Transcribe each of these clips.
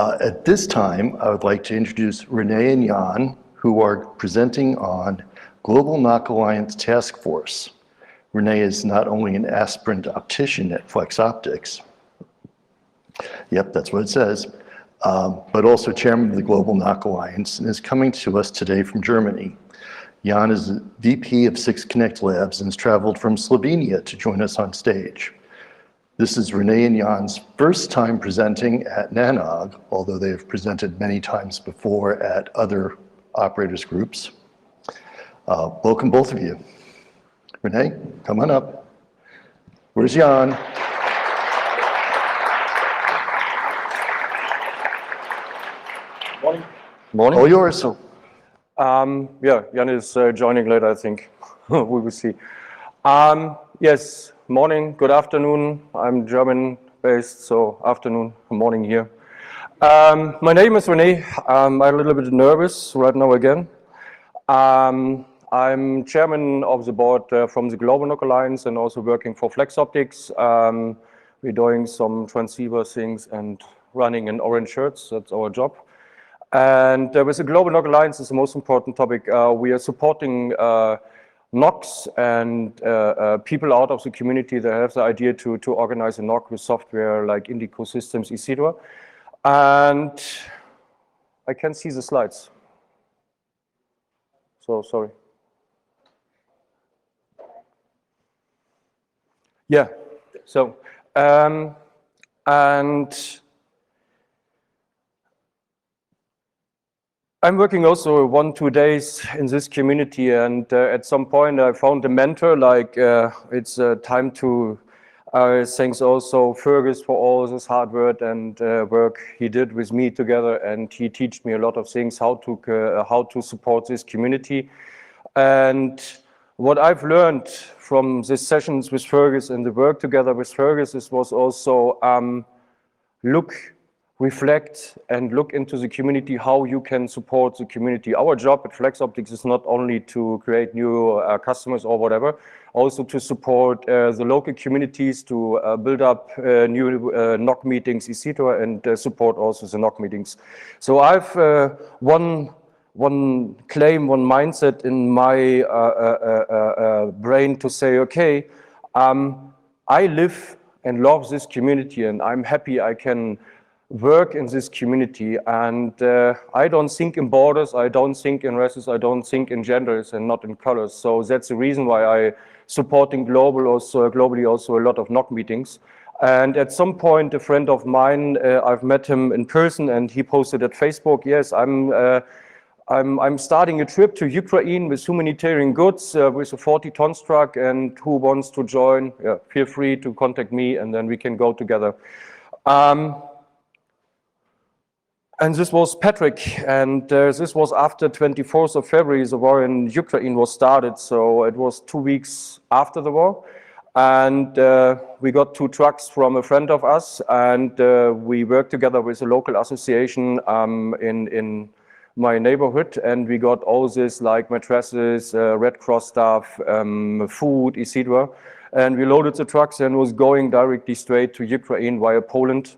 At this time, I would like to introduce Renee and Jan, who are presenting on Global NOG Alliance Task Force. Renee is not only an aspirant optician at Flex Optics, yep, that's what it says, but also chairman of the Global NOG Alliance and is coming to us today from Germany. Jan is VP of 6Connect Labs and has traveled from Slovenia to join us on stage. This is Renee and Jan's first time presenting at NANOG, although they have presented many times before at other operators groups. Welcome both of you. Renee, come on up. Where's Jan? Morning. Morning. All yours. Yeah, Jan is joining later, I think. We will see. Yes, morning, good afternoon. I'm German-based, so afternoon, morning here. My name is Renee. I'm a little bit nervous right now again. I'm chairman of the board from the Global NOG Alliance and also working for Flex Optics. We're doing some transceiver things and running in orange shirts. That's our job. And with the Global NOG Alliance is the most important topic. We are supporting NOGs and people out of the community that have the idea to organize a NOG with software like Indico Systems, etc. And I can't see the slides. So sorry. Yeah, so, and I'm working also 1-2 days in this community, and at some point I found a mentor, like it's time to thanks also Fergus for all this hard work and work he did with me together, and he taught me a lot of things, how to support this community. And what I've learned from these sessions with Fergus and the work together with Fergus was also reflect and look into the community, how you can support the community. Our job at Flex Optics is not only to create new customers or whatever, also to support the local communities, to build up new NOG meetings, etc., and support also the NOG meetings. So I've one claim, one mindset in my brain to say, okay, I live and love this community, and I'm happy I can work in this community, and I don't think in borders, I don't think in races, I don't think in genders and not in colors. So that's the reason why I supporting globally also a lot of NOG meetings. And at some point, a friend of mine, I've met him in person, and he posted at Facebook, yes, I'm starting a trip to Ukraine with humanitarian goods with a 40-ton truck, and who wants to join? Yeah, feel free to contact me, and then we can go together. And this was Patrick, and this was after 24th of February, the war in Ukraine was started, so it was 2 weeks after the war. And we got 2 trucks from a friend of us, and we worked together with a local association in my neighborhood, and we got all this like mattresses, Red Cross stuff, food, etc. And we loaded the trucks and was going directly straight to Ukraine via Poland.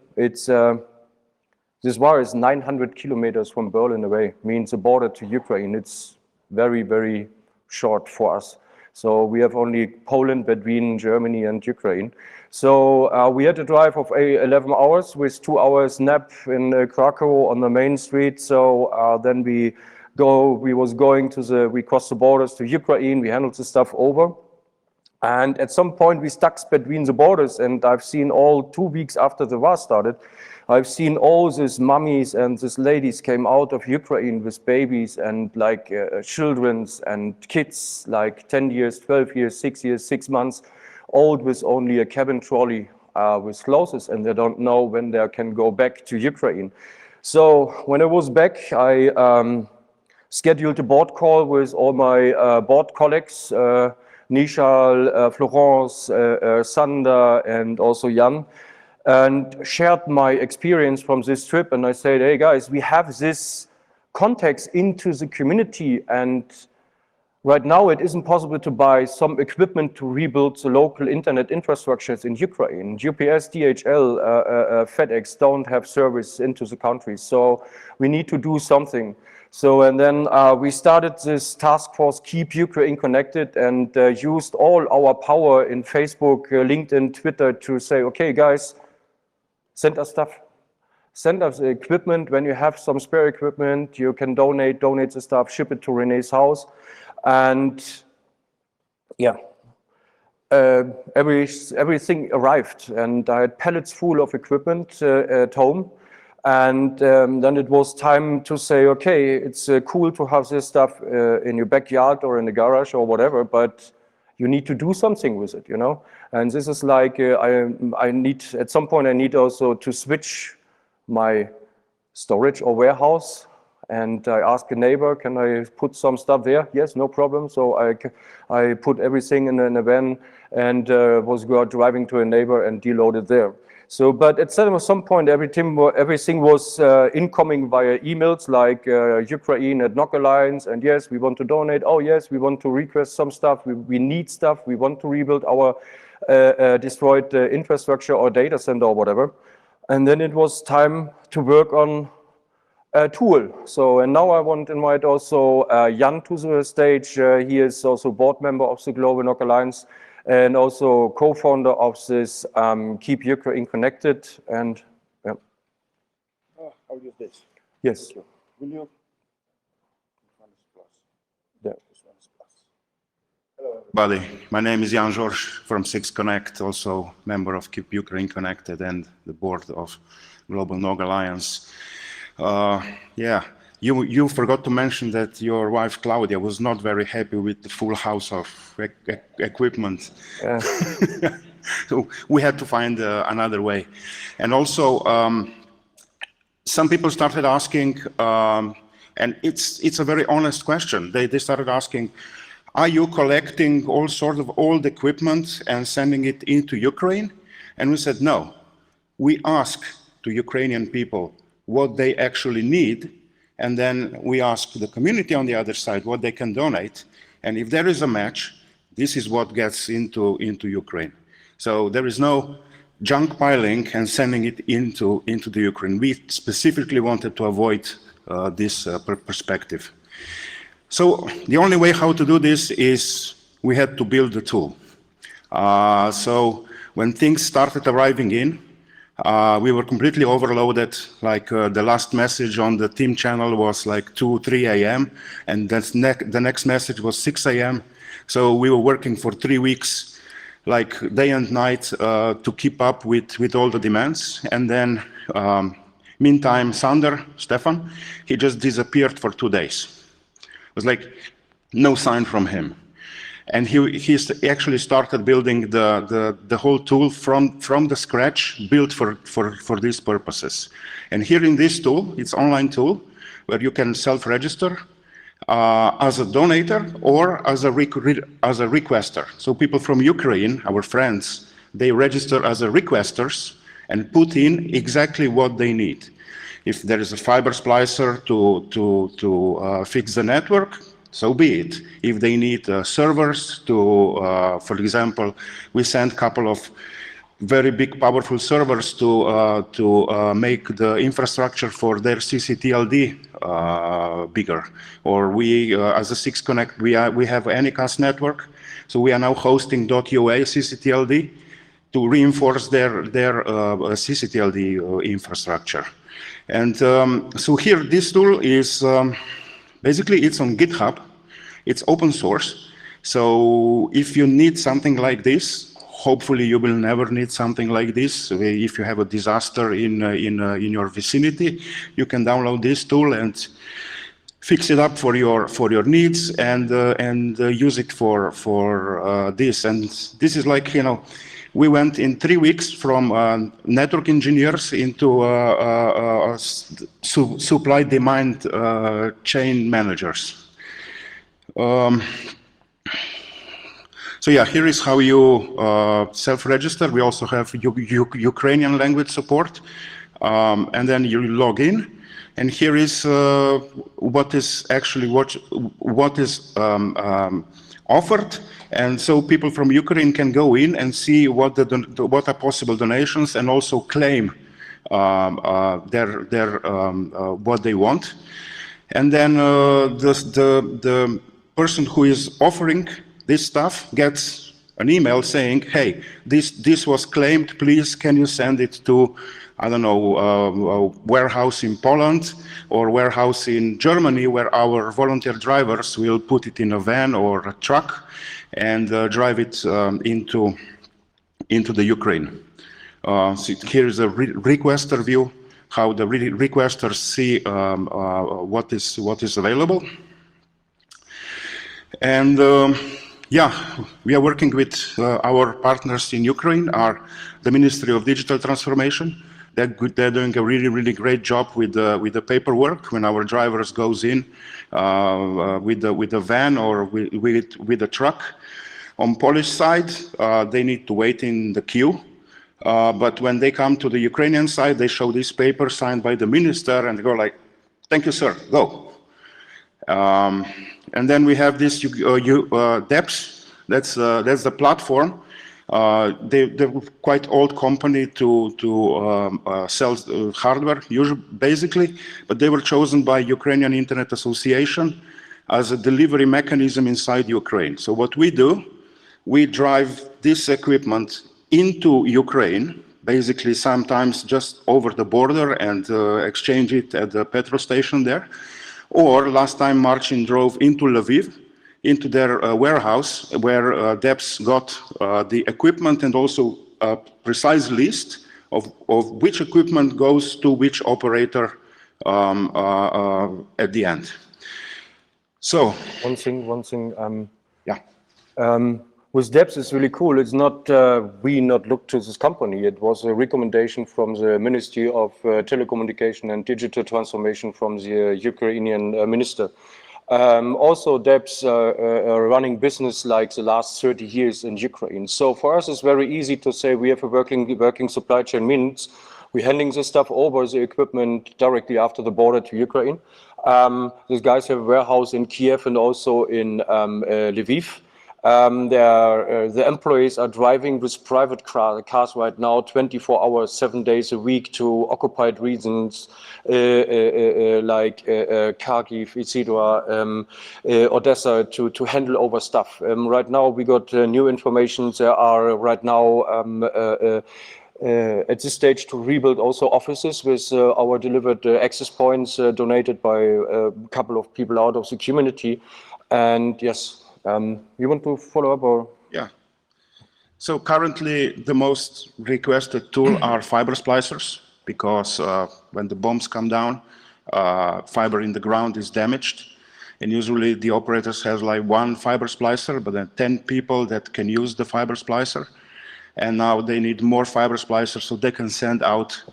This war is 900 kilometers from Berlin away, means the border to Ukraine. It's very, very short for us. So we have only Poland between Germany and Ukraine. So we had a drive of 11 hours with 2 hours nap in Krakow on the main street. So then we crossed the borders to Ukraine, we handled the stuff over. And at some point we stuck between the borders, and I've seen all 2 weeks after the war started, I've seen all these mummies and these ladies came out of Ukraine with babies and like children's and kids, like 10 years, 12 years, 6 years, 6 months old, with only a cabin trolley with clothes, and they don't know when they can go back to Ukraine. So when I was back, I scheduled a board call with all my board colleagues, Nishal, Florence, Sander, and also Jan, and shared my experience from this trip. And I said, hey guys, we have this context into the community, and Right now, it isn't possible to buy some equipment to rebuild the local internet infrastructures in Ukraine. UPS, DHL, FedEx don't have service into the country, so we need to do something. So, and then we started this task force, Keep Ukraine Connected, and used all our power in Facebook, LinkedIn, Twitter to say, okay, guys, send us stuff. Send us the equipment. When you have some spare equipment, you can donate the stuff, ship it to René's house. And yeah, everything arrived, and I had pallets full of equipment at home. And then it was time to say, okay, it's cool to have this stuff in your backyard or in the garage or whatever, but you need to do something with it, you know? And this is like, I need, at some point I need also to switch my storage or warehouse. And I asked a neighbor, can I put some stuff there? Yes, no problem. So I put everything in a van and was driving to a neighbor and deloaded there. So, but at some point, everything was incoming via emails like Ukraine at NOG Alliance, and yes, we want to donate. Oh yes, we want to request some stuff. We need stuff. We want to rebuild our destroyed infrastructure or data center or whatever. And then it was time to work on a tool. So, and now I want to invite also Jan to the stage. He is also board member of the Global NOG Alliance and also co-founder of this Keep Ukraine Connected. And yeah. How use this? Yes. Will you? Yeah. Hello, everybody. My name is Jan George from 6Connect, also member of Keep Ukraine Connected and the board of Global NOG Alliance. Yeah, you forgot to mention that your wife Claudia was not very happy with the full house of equipment. Yeah. So we had to find another way. And also, some people started asking, and it's a very honest question. They started asking, are you collecting all sorts of old equipment and sending it into Ukraine? And we said, no. We ask to Ukrainian people what they actually need, and then we ask the community on the other side what they can donate, and if there is a match, this is what gets into Ukraine. So there is no junk piling and sending it into the Ukraine. We specifically wanted to avoid this perspective. So the only way how to do this is we had to build the tool. So when things started arriving in, we were completely overloaded. Like the last message on the team channel was like 2, 3 a.m. and the next message was 6 a.m. So we were working for 3 weeks, like day and night, to keep up with all the demands. And then, meantime, Sander, Stefan, he just disappeared for 2 days. It was like no sign from him. And he actually started building the whole tool from the scratch, built for these purposes. And here in this tool, it's an online tool where you can self-register as a donator or as a requester. So people from Ukraine, our friends, they register as a requesters and put in exactly what they need. If there is a fiber splicer to fix the network, so be it. If they need servers to, for example, we sent a couple of very big, powerful servers to make the infrastructure for their CCTLD bigger. Or we, as a 6Connect, we have Anycast network, so we are now hosting .ua CCTLD to reinforce their CCTLD infrastructure. And so here, this tool is basically it's on GitHub. It's open source. So if you need something like this, hopefully you will never need something like this. If you have a disaster in your vicinity, you can download this tool and fix it up for your needs and use it for this. And this is like, you know, we went in 3 weeks from network engineers into supply-demand chain managers. So yeah, here is how you self-register. We also have Ukrainian language support. And then you log in. And here is what is actually what is offered. And so people from Ukraine can go in and see what what are possible donations and also claim what they want. And then the person who is offering this stuff gets an email saying, hey, this was claimed, please can you send it to, I don't know, a warehouse in Poland or warehouse in Germany where our volunteer drivers will put it in a van or a truck and drive it into the Ukraine. So here is a requester view, how the requesters see what is available. And yeah, we are working with our partners in Ukraine, the Ministry of Digital Transformation. They're doing a really great job with the paperwork when our drivers goes in with the van or with the truck. On Polish side, they need to wait in the queue. But when they come to the Ukrainian side, they show this paper signed by the minister and they go like, thank you, sir, go. And then we have this DEPS, that's the platform. They're quite old company to sell hardware, basically, but they were chosen by Ukrainian Internet Association as a delivery mechanism inside Ukraine. So what we do, we drive this equipment into Ukraine, basically sometimes just over the border and exchange it at the petrol station there. Or last time Marcin drove into Lviv, into their warehouse where DEPS got the equipment and also a precise list of which equipment goes to which operator at the end. So one thing. yeah. With DEPS, it's really cool. It's not we not looked to this company. It was a recommendation from the Ministry of Telecommunication and Digital Transformation from the Ukrainian minister. Also, DEPS are running business like the last 30 years in Ukraine. So for us, it's very easy to say we have a working supply chain means we're handing this stuff over, the equipment, directly after the border to Ukraine. These guys have a warehouse in Kiev and also in Lviv. The employees are driving with private cars right now, 24 hours, 7 days a week to occupied regions like Kharkiv, etc., Odessa to handle over stuff. Right now, we got new information. There are right now at this stage to rebuild also offices with our delivered access points donated by a couple of people out of the community. And yes, you want to follow up or? Yeah. So currently the most requested tool are fiber splicers because when the bombs come down, fiber in the ground is damaged. And usually the operators have like one fiber splicer, but then 10 people that can use the fiber splicer. And now they need more fiber splicers so they can send out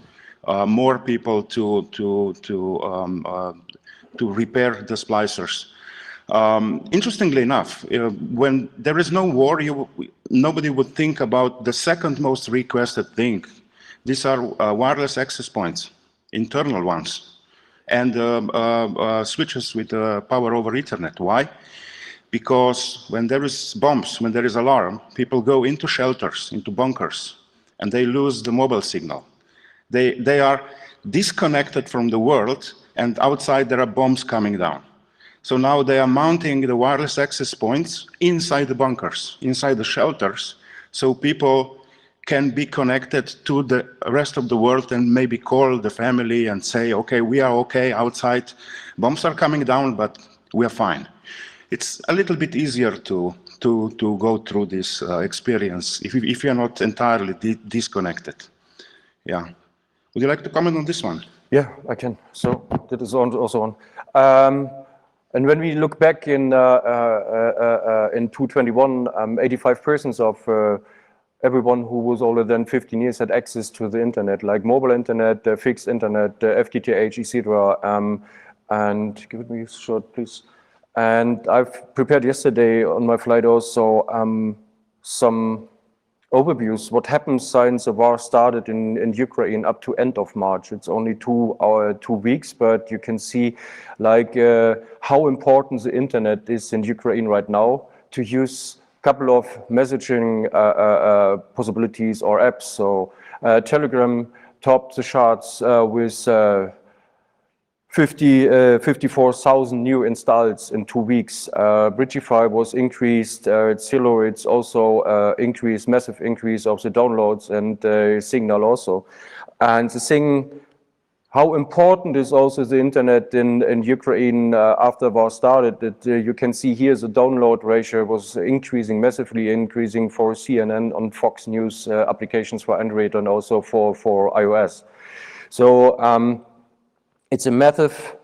more people to repair the splicers. Interestingly enough, when there is no war, nobody would think about the second most requested thing. These are wireless access points, internal ones, and switches with power over Ethernet. Why? Because when there is bombs, when there is alarm, people go into shelters, into bunkers, and they lose the mobile signal. They are disconnected from the world, and outside there are bombs coming down. So now they are mounting the wireless access points inside the bunkers, inside the shelters, so people can be connected to the rest of the world and maybe call the family and say, okay, we are okay outside. Bombs are coming down, but we are fine. It's a little bit easier to go through this experience if you're not entirely disconnected. Yeah. Would you like to comment on this one? Yeah, I can. So that is also on. And when we look back in 2021, 85% of everyone who was older than 15 years had access to the internet, like mobile internet, fixed internet, FTTH, etc. And give me a short, please. And I've prepared yesterday on my flight also some overviews. What happens since the war started in Ukraine up to end of March? It's only 2 weeks, but you can see like how important the internet is in Ukraine right now to use a couple of messaging possibilities or apps. So Telegram topped the charts with 54,000 new installs in 2 weeks. Bridgify was increased. Zillow, it's also increased, massive increase of the downloads, and Signal also. And the thing, how important is also the internet in Ukraine after the war started? That you can see here the download ratio was increasing, massively increasing for CNN on Fox News applications for Android and also for iOS. So it's a massive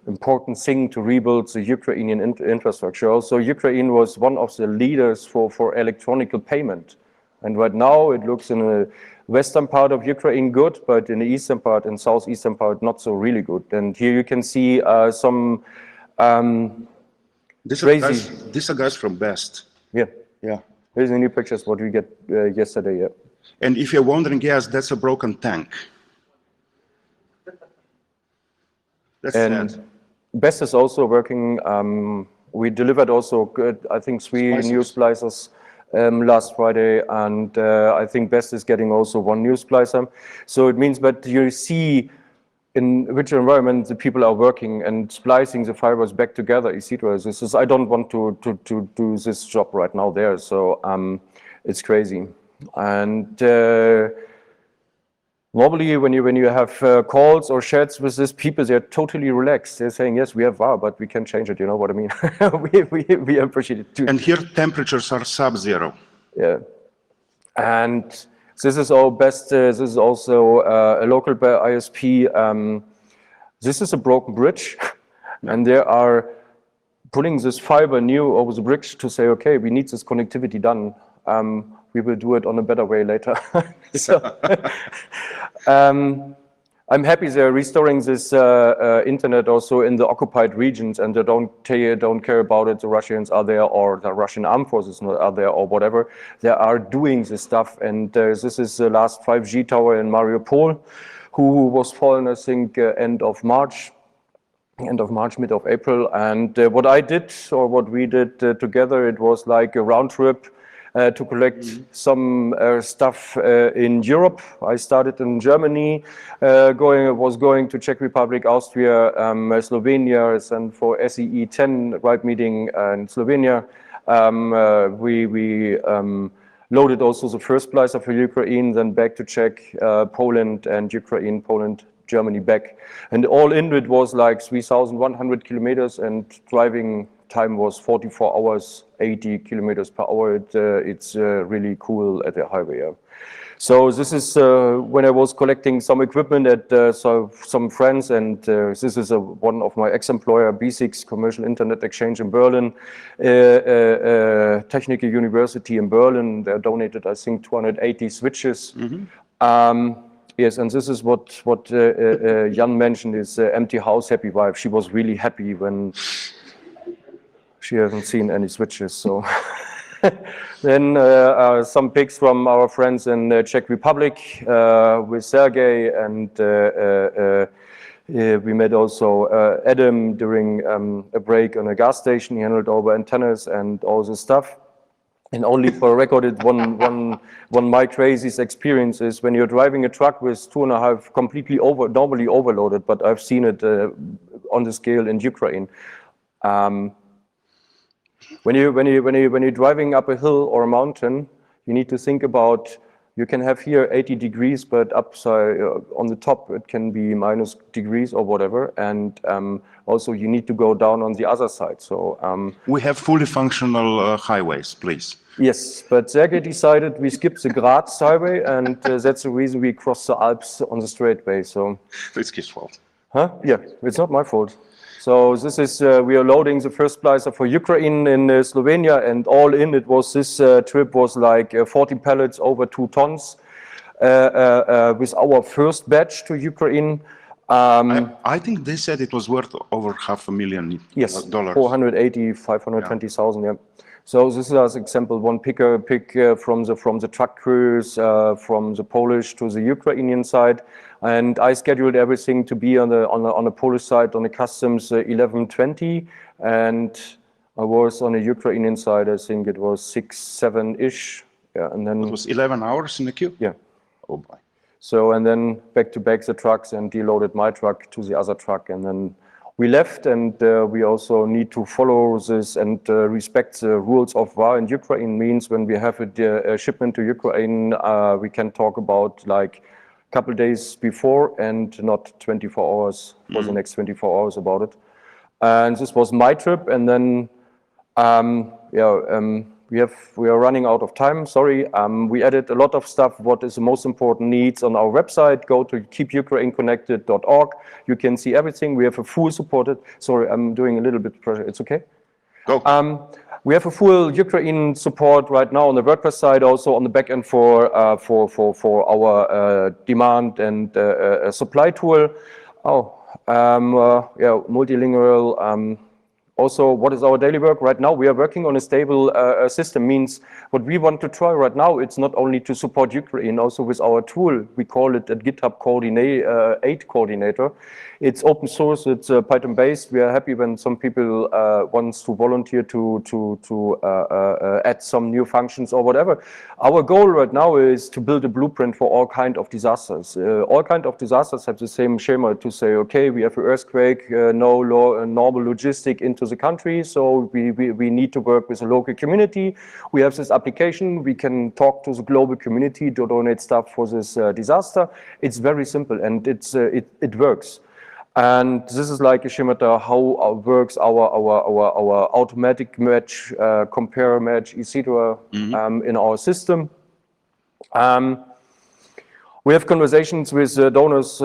important thing to rebuild the Ukrainian infrastructure. Also, Ukraine was one of the leaders for electronic payment. And right now it looks in the western part of Ukraine good, but in the eastern part and southeastern part not so really good. And here you can see some These are guys from Best. Yeah. Yeah. Here's the new pictures what we get yesterday. Yeah. And if you're wondering, yes, that's a broken tank. That's sad. Best is also working. We delivered also good, I think 3 new splicers last Friday, and I think Best is getting also 1 new splicer. So it means that you see in which environment the people are working and splicing the fibers back together, etc. This is, I don't want to do this job right now there, so it's crazy. And normally, when you have calls or chats with these people, they're totally relaxed. They're saying, yes, we have VAR, but we can change it. You know what I mean? we appreciate it too. And here temperatures are sub-zero. Yeah. And this is all Best. This is also a local ISP. This is a broken bridge. And they are putting this fiber new over the bridge to say, okay, we need this connectivity done. We will do it on a better way later. So, I'm happy they're restoring this internet also in the occupied regions, and they don't care about it. The Russians are there, or the Russian armed forces are there, or whatever. They are doing this stuff, and this is the last 5G tower in Mariupol, who was fallen, I think, end of March, mid of April. And what I did, or what we did together, it was like a round trip to collect some stuff in Europe. I started in Germany, was going to Czech Republic, Austria, Slovenia, and for SEE 10 right meeting in Slovenia. We loaded also the first splicer for Ukraine, then back to Czech, Poland, and Ukraine, Poland, Germany back. And all in it was like 3,100 kilometers, and driving time was 44 hours, 80 kilometers per hour. It's really cool at the highway. Yeah. So this is when I was collecting some equipment at some friends, and this is one of my ex-employer, B6 Commercial Internet Exchange in Berlin, Technical University in Berlin. They donated, I think, 280 switches. Yes, and this is what Jan mentioned is empty house, happy wife. She was really happy when she hasn't seen any switches. So then some pics from our friends in the Czech Republic with Sergey, and we met also Adam during a break on a gas station. He handled all the antennas and all this stuff. And only for recorded one my craziest experience is when you're driving a truck with 2.5 completely normally overloaded, but I've seen it on the scale in Ukraine. When you're driving up a hill or a mountain, you need to think about, you can have here 80 degrees, but upside on the top it can be minus degrees or whatever, and also you need to go down on the other side. So we have fully functional highways, please. Yes, but Sergey decided we skip the Graz highway, and that's the reason we crossed the Alps on the straightway. So it's his fault. Huh? Yeah, it's not my fault. So this is, we are loading the first splicer for Ukraine in Slovenia, and all in it was, this trip was like 40 pallets over 2 tons with our first batch to Ukraine. I think they said it was worth over $500,000. Yes, 480, 520,000, yeah. So this is as example one pick from the truck crews from the Polish to the Ukrainian side, and I scheduled everything to be on the Polish side on the customs 11:20, and I was on the Ukrainian side. I think it was 6-7-ish, yeah, and then It was 11 hours in the queue? yeah. Oh boy. So, and then back to back the trucks and deloaded my truck to the other truck, and then we left, and we also need to follow this and respect the rules of war in Ukraine. Means when we have a shipment to Ukraine, we can talk about like a couple days before and not 24 hours for the next 24 hours about it. And this was my trip, and then we are running out of time. Sorry, we added a lot of stuff. What is the most important needs on our website? Go to keepukraineconnected.org. You can see everything. We have a full supported. Sorry, I'm doing a little bit of pressure. It's okay. Go. We have a full Ukraine support right now on the WordPress side, also on the back end for our demand and supply tool. Multilingual. Also, what is our daily work right now? We are working on a stable system. Means what we want to try right now, it's not only to support Ukraine, also with our tool. We call it a GitHub Aid Coordinator. It's open source, it's Python based. We are happy when some people wants to volunteer to add some new functions or whatever. Our goal right now is to build a blueprint for all kind of disasters. All kind of disasters have the same schema to say, okay, we have an earthquake, no normal logistic into the country, so we need to work with the local community. We have this application, we can talk to the global community to donate stuff for this disaster. It's very simple, and it works. And this is like a schemata how works our automatic match, compare match, etc. In our system. We have conversations with donors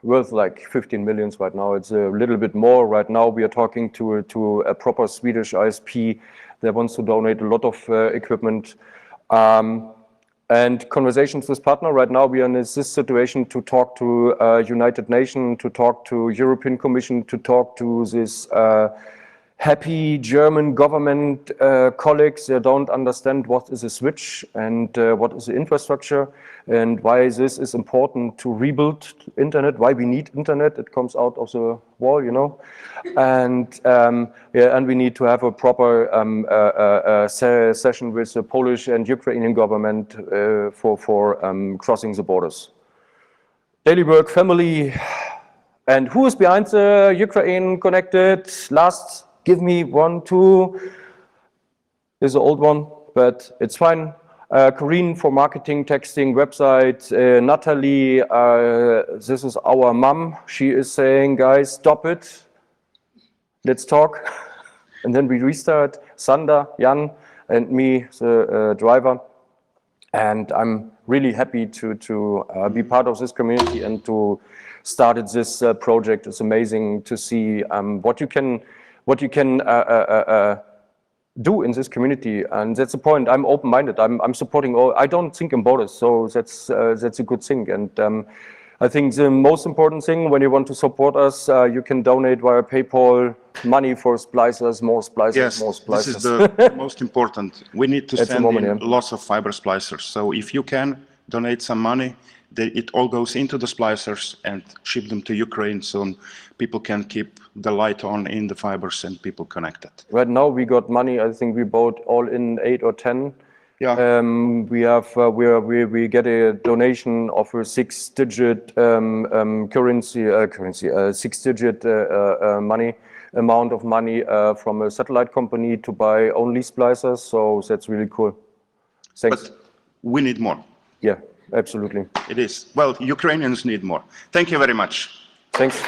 worth like 15 million right now. It's a little bit more right now. We are talking to a proper Swedish ISP that wants to donate a lot of equipment. And conversations with partner right now, we are in this situation to talk to United Nations, to talk to European Commission, to talk to this happy German government colleagues. They don't understand what is a switch and what is the infrastructure and why this is important to rebuild internet, why we need internet. It comes out of the wall, you know. And and we need to have a proper session with the Polish and Ukrainian government for crossing the borders. Daily work, family, and who is behind the Ukraine Connected? Last, give me 1, 2. This is an old one, but it's fine. Corinne for marketing, texting, website. Natalie, this is our mom. She is saying, guys, stop it. Let's talk. And then we restart. Sander, Jan, and me, the driver. And I'm really happy to be part of this community and to started this project. It's amazing to see what you can do in this community, and that's the point. I'm open-minded. I'm supporting all. I don't think in borders, so that's a good thing. And I think the most important thing when you want to support us, you can donate via PayPal. Money for splicers, more splicers, yes, more splicers. This is the most important. We need to send in lots of fiber splicers. So if you can donate some money, it all goes into the splicers and ship them to Ukraine so people can keep the light on in the fibers and people connected. Right now we got money. I think we bought all in 8 or 10. Yeah. We have we get a donation of a 6-digit currency, 6-digit amount of money from a satellite company to buy only splicers. So that's really cool. Thanks. But we need more. Yeah, absolutely. It is. Well, Ukrainians need more. Thank you very much. Thanks.